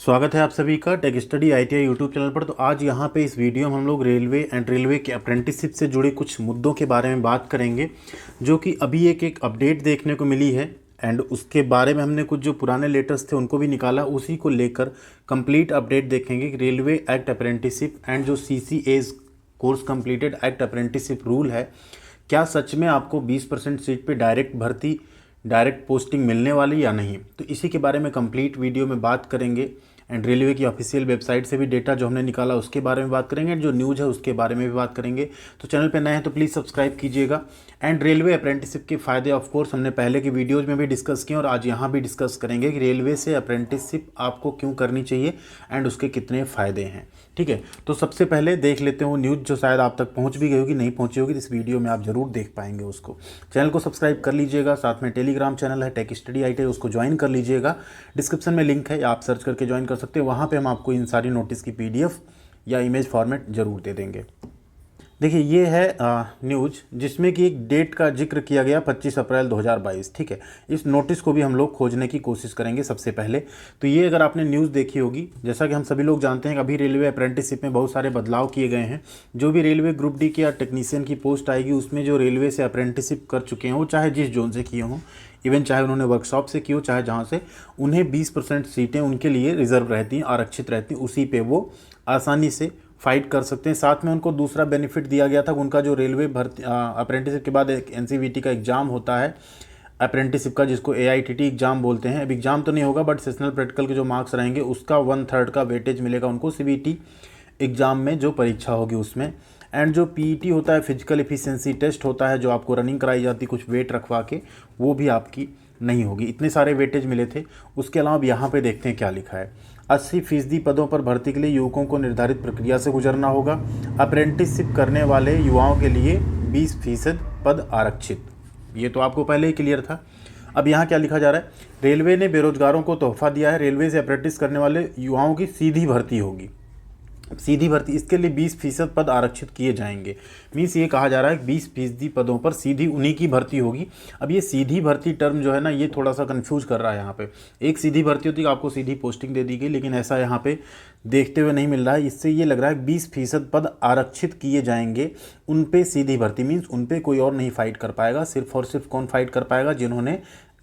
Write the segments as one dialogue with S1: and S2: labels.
S1: स्वागत है आप सभी का tech study ITI YouTube channel पर। तो आज यहाँ पे इस वीडियो में हम लोग रेलवे एंड रेलवे के अप्रेंटिसशिप से जुड़े कुछ मुद्दों के बारे में बात करेंगे, जो कि अभी एक अपडेट देखने को मिली है। एंड उसके बारे में हमने कुछ जो पुराने लेटर्स थे उनको भी निकाला, उसी को लेकर कंप्लीट अपडेट देखेंगे कि रेलवे एक्ट अप्रेंटिसशिप एंड जो CCAs course completed act apprenticeship rule है, क्या सच में आपको 20% सीट पे डायरेक्ट पोस्टिंग मिलने वाली या नहीं। तो इसी के बारे में कंप्लीट वीडियो में बात करेंगे। एंड रेलवे की ऑफिशियल वेबसाइट से भी डेटा जो हमने निकाला उसके बारे में बात करेंगे, एंड जो न्यूज़ है उसके बारे में भी बात करेंगे। तो चैनल पे नए हैं तो प्लीज़ सब्सक्राइब कीजिएगा। एंड रेलवे अप्रेंटिसशिप के फ़ायदे ऑफ कोर्स हमने पहले की वीडियोज़ में भी डिस्कस किए और आज यहाँ भी डिस्कस करेंगे कि रेलवे से अप्रेंटिसशिप आपको क्यों करनी चाहिए एंड उसके कितने फ़ायदे हैं। ठीक है, तो सबसे पहले देख लेते हैं वो न्यूज़ जो शायद आप तक पहुँच भी गई होगी, नहीं पहुँची होगी तो इस वीडियो में आप ज़रूर देख पाएंगे उसको। चैनल को सब्सक्राइब कर लीजिएगा, साथ में टेलीग्राम चैनल है टेक स्टडी आईटीआई, उसको ज्वाइन कर लीजिएगा। डिस्क्रिप्शन में लिंक है, या आप सर्च करके ज्वाइन कर सकते हैं। वहाँ पे हम आपको इन सारी नोटिस की PDF या इमेज फॉर्मेट ज़रूर दे देंगे। देखिए, ये है न्यूज़ जिसमें कि एक डेट का जिक्र किया गया 25 अप्रैल 2022। ठीक है, इस नोटिस को भी हम लोग खोजने की कोशिश करेंगे। सबसे पहले तो ये, अगर आपने न्यूज़ देखी होगी, जैसा कि हम सभी लोग जानते हैं कि अभी रेलवे अप्रेंटिसशिप में बहुत सारे बदलाव किए गए हैं। जो भी रेलवे ग्रुप डी की या टेक्नीशियन की पोस्ट आएगी, उसमें जो रेलवे से अप्रेंटिसशिप कर चुके हैं, वो चाहे जिस जोन से किए हों, इवन चाहे उन्होंने वर्कशॉप से की हो, चाहे जहाँ से, उन्हें 20% सीटें उनके लिए रिजर्व रहती हैं, आरक्षित रहती हैं। उसी पे वो आसानी से फाइट कर सकते हैं। साथ में उनको दूसरा बेनिफिट दिया गया था, उनका जो रेलवे भर्ती अप्रेंटिसशिप के बाद एक NCVT का एग्ज़ाम होता है अप्रेंटिसशिप का, जिसको AITT एग्ज़ाम बोलते हैं। अब एग्ज़ाम तो नहीं होगा, बट सेशनल प्रैक्टिकल के जो मार्क्स रहेंगे उसका 1/3 का वेटेज मिलेगा उनको CVT एग्ज़ाम में जो परीक्षा होगी उसमें। एंड जो PET होता है, फिजिकल एफिशिएंसी टेस्ट होता है, जो आपको रनिंग कराई जाती है कुछ वेट रखवा के, वो भी आपकी नहीं होगी। इतने सारे वेटेज मिले थे। उसके अलावा अब यहाँ पे देखते हैं क्या लिखा है। 80% पदों पर भर्ती के लिए युवकों को निर्धारित प्रक्रिया से गुजरना होगा। अप्रेंटिसशिप करने वाले युवाओं के लिए 20% पद आरक्षित। ये तो आपको पहले ही क्लियर था। अब यहाँ क्या लिखा जा रहा है, रेलवे ने बेरोजगारों को तोहफा दिया है। रेलवे से अप्रेंटिस करने वाले युवाओं की सीधी भर्ती होगी। सीधी भर्ती, इसके लिए 20% पद आरक्षित किए जाएंगे। मीन्स ये कहा जा रहा है कि 20% पदों पर सीधी उन्हीं की भर्ती होगी। अब ये सीधी भर्ती टर्म जो है ना, ये थोड़ा सा कंफ्यूज कर रहा है यहाँ पे। एक सीधी भर्ती होती है, आपको सीधी पोस्टिंग दे दी गई, लेकिन ऐसा यहाँ पे देखते हुए नहीं मिल रहा है। इससे ये लग रहा है कि 20% पद आरक्षित किए जाएंगे, उन पे सीधी भर्ती। मीन्स उन पे कोई और नहीं फाइट कर पाएगा। सिर्फ और सिर्फ कौन फाइट कर पाएगा, जिन्होंने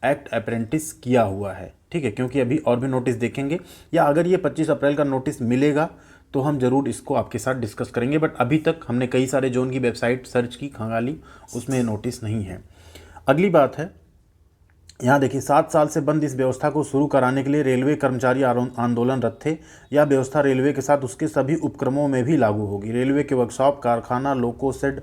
S1: एक्ट अप्रेंटिस किया हुआ है। ठीक है, क्योंकि अभी और भी नोटिस देखेंगे, या अगर ये 25 अप्रैल का नोटिस मिलेगा तो हम ज़रूर इसको आपके साथ डिस्कस करेंगे। बट अभी तक हमने कई सारे जोन की वेबसाइट सर्च की, खंगाली, उसमें नोटिस नहीं है। अगली बात है, यहाँ देखिए, 7 साल से बंद इस व्यवस्था को शुरू कराने के लिए रेलवे कर्मचारी आंदोलनरत थे। यह व्यवस्था रेलवे के साथ उसके सभी उपक्रमों में भी लागू होगी। रेलवे के वर्कशॉप, कारखाना, लोको शेड,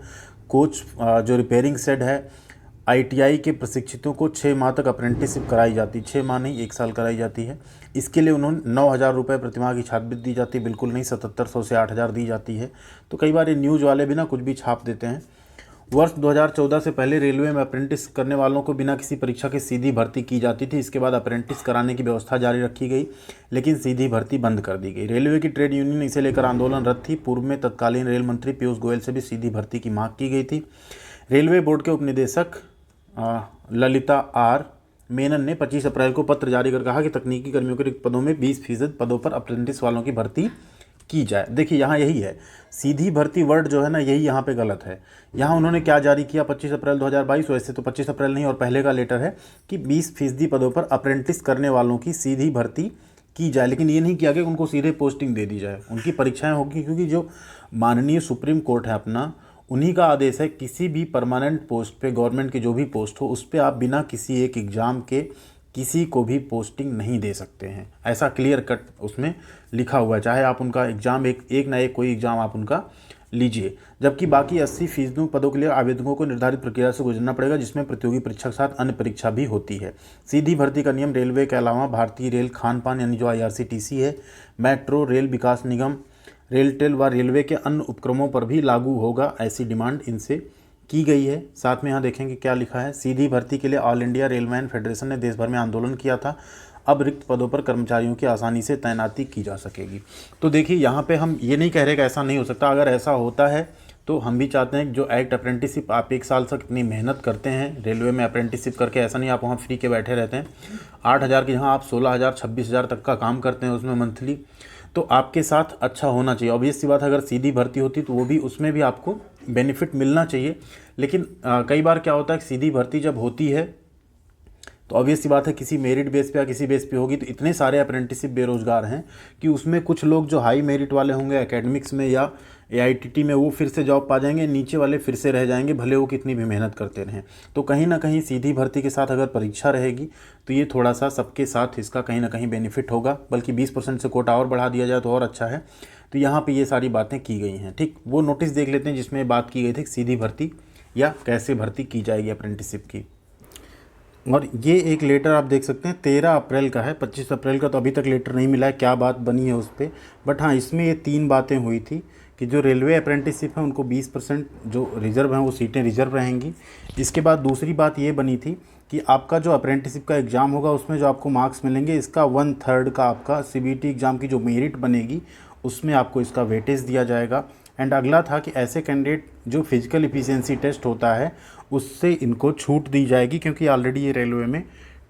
S1: कोच जो रिपेयरिंग शेड है, ITI के प्रशिक्षितों को 6 माह तक अप्रेंटिसशिप कराई जाती। 6 माह नहीं, 1 साल कराई जाती है। इसके लिए उन्होंने 9,000 रुपये प्रतिमाह की छात्रवृत्ति दी जाती है। बिल्कुल नहीं, 7,700 से 8,000 दी जाती है। तो कई बार ये न्यूज़ वाले भी ना कुछ भी छाप देते हैं। वर्ष 2014 से पहले रेलवे में अप्रेंटिस करने वालों को बिना किसी परीक्षा के सीधी भर्ती की जाती थी। इसके बाद अप्रेंटिस कराने की व्यवस्था जारी रखी गई, लेकिन सीधी भर्ती बंद कर दी गई। रेलवे की ट्रेड यूनियन इसे लेकर आंदोलनरत थी। पूर्व में तत्कालीन रेल मंत्री पीयूष गोयल से भी सीधी भर्ती की मांग की गई थी। रेलवे बोर्ड के उपनिदेशक ललिता R मेनन ने 25 अप्रैल को पत्र जारी कर कहा कि तकनीकी कर्मियों के रिक्त पदों में 20% पदों पर अप्रेंटिस वालों की भर्ती की जाए। देखिए, यहाँ यही है, सीधी भर्ती वर्ड जो है ना, यही यहाँ पे गलत है। यहाँ उन्होंने क्या जारी किया 25 अप्रैल 2022, वैसे तो 25 अप्रैल नहीं और पहले का लेटर है कि 20% पदों पर अप्रेंटिस करने वालों की सीधी भर्ती की जाए, लेकिन ये नहीं किया कि उनको सीधे पोस्टिंग दे दी जाए। उनकी परीक्षाएँ होगी, क्योंकि जो माननीय सुप्रीम कोर्ट है अपना, उन्हीं का आदेश है, किसी भी परमानेंट पोस्ट पे, गवर्नमेंट की जो भी पोस्ट हो, उस पर आप बिना किसी एक एग्ज़ाम के किसी को भी पोस्टिंग नहीं दे सकते हैं। ऐसा क्लियर कट उसमें लिखा हुआ है। चाहे आप उनका एग्ज़ाम एक ना एक कोई एग्ज़ाम आप उनका लीजिए। जबकि बाकी 80% पदों के लिए आवेदकों को निर्धारित प्रक्रिया से गुजरना पड़ेगा, जिसमें प्रतियोगी परीक्षा के साथ अन्य परीक्षा भी होती है। सीधी भर्ती का नियम रेलवे के अलावा भारतीय रेल खान पान यानी जो IRCTC है, मेट्रो रेल विकास निगम, रेलटेल व रेलवे के अन्य उपक्रमों पर भी लागू होगा। ऐसी डिमांड इनसे की गई है। साथ में यहाँ देखेंगे क्या लिखा है, सीधी भर्ती के लिए ऑल इंडिया रेलमैन फेडरेशन ने देश भर में आंदोलन किया था। अब रिक्त पदों पर कर्मचारियों की आसानी से तैनाती की जा सकेगी। तो देखिए, यहाँ पे हम ये नहीं कह रहे कि ऐसा नहीं हो सकता। अगर ऐसा होता है तो हम भी चाहते हैं कि जो एक्ट अप्रेंटिसशिप आप 1 साल तक इतनी मेहनत करते हैं रेलवे में अप्रेंटिसशिप करके, ऐसा नहीं आप वहाँ फ्री के बैठे रहते हैं। 8,000 की जहाँ आप 16,000 26,000 तक का काम करते हैं उसमें मंथली, तो आपके साथ अच्छा होना चाहिए। ऑब्वियस सी बात है, अगर सीधी भर्ती होती तो वो भी, उसमें भी आपको बेनिफिट मिलना चाहिए। लेकिन कई बार क्या होता है कि सीधी भर्ती जब होती है तो ऑब्वियस सी बात है किसी मेरिट बेस पे या किसी बेस पे होगी, तो इतने सारे अप्रेंटिसशिप बेरोजगार हैं कि उसमें कुछ लोग जो हाई मेरिट वाले होंगे एकेडमिक्स में या AITT में, वो फिर से जॉब पा जाएंगे, नीचे वाले फिर से रह जाएंगे, भले वो कितनी भी मेहनत करते रहें। तो कहीं ना कहीं सीधी भर्ती के साथ अगर परीक्षा रहेगी तो ये थोड़ा सा सबके साथ इसका कहीं ना कहीं बेनिफिट होगा, बल्कि 20% से कोटा और बढ़ा दिया जाए तो और अच्छा है। तो यहाँ पर ये सारी बातें की गई हैं। ठीक, वो नोटिस देख लेते हैं जिसमें बात की गई थी सीधी भर्ती या कैसे भर्ती की जाएगी अप्रेंटिसशिप की। और ये एक लेटर आप देख सकते हैं 13 अप्रैल का है, 25 अप्रैल का तो अभी तक लेटर नहीं मिला है, क्या बात बनी है उस पर। बट हाँ, इसमें ये 3 बातें हुई थी कि जो रेलवे अप्रेंटिसशिप है उनको 20% जो रिज़र्व हैं वो सीटें रिज़र्व रहेंगी। इसके बाद दूसरी बात ये बनी थी कि आपका जो अप्रेंटिसशिप का एग्ज़ाम होगा उसमें जो आपको मार्क्स मिलेंगे, इसका 1/3 का आपका CBT एग्ज़ाम की जो मेरिट बनेगी उसमें आपको इसका वेटेज दिया जाएगा। एंड अगला था कि ऐसे कैंडिडेट जो फिजिकल इफिशिएंसी टेस्ट होता है उससे इनको छूट दी जाएगी, क्योंकि ऑलरेडी ये रेलवे में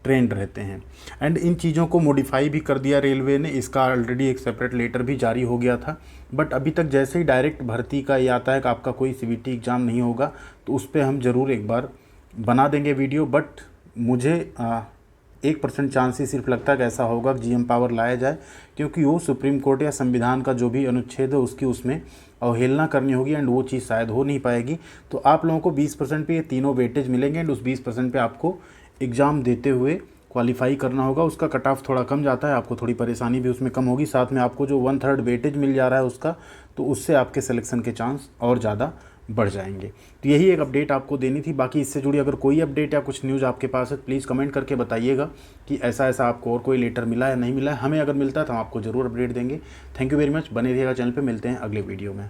S1: ट्रेंड रहते हैं। एंड इन चीज़ों को मॉडिफाई भी कर दिया रेलवे ने, इसका ऑलरेडी एक सेपरेट लेटर भी जारी हो गया था। बट अभी तक जैसे ही डायरेक्ट भर्ती का ये आता है कि आपका कोई CBT एग्ज़ाम नहीं होगा, तो उस पर हम ज़रूर एक बार बना देंगे वीडियो। बट मुझे 1% चांस ही सिर्फ लगता है कि ऐसा होगा कि GM पावर लाया जाए, क्योंकि वो सुप्रीम कोर्ट या संविधान का जो भी अनुच्छेद है उसकी उसमें अवहेलना करनी होगी एंड वो चीज़ शायद हो नहीं पाएगी। तो आप लोगों को 20% पे ये तीनों वेटेज मिलेंगे एंड उस 20% पे आपको एग्ज़ाम देते हुए क्वालिफाई करना होगा। उसका कट ऑफ थोड़ा कम जाता है, आपको थोड़ी परेशानी भी उसमें कम होगी। साथ में आपको जो 1/3 वेटेज मिल जा रहा है उसका, तो उससे आपके सिलेक्शन के चांस और ज़्यादा बढ़ जाएंगे। तो यही एक अपडेट आपको देनी थी। बाकी इससे जुड़ी अगर कोई अपडेट या कुछ न्यूज़ आपके पास है प्लीज़ कमेंट करके बताइएगा कि ऐसा ऐसा आपको और कोई लेटर मिला है नहीं मिला है। हमें अगर मिलता है तो हम आपको ज़रूर अपडेट देंगे। थैंक यू वेरी मच, बने रहिएगा चैनल पे, मिलते हैं अगले वीडियो में।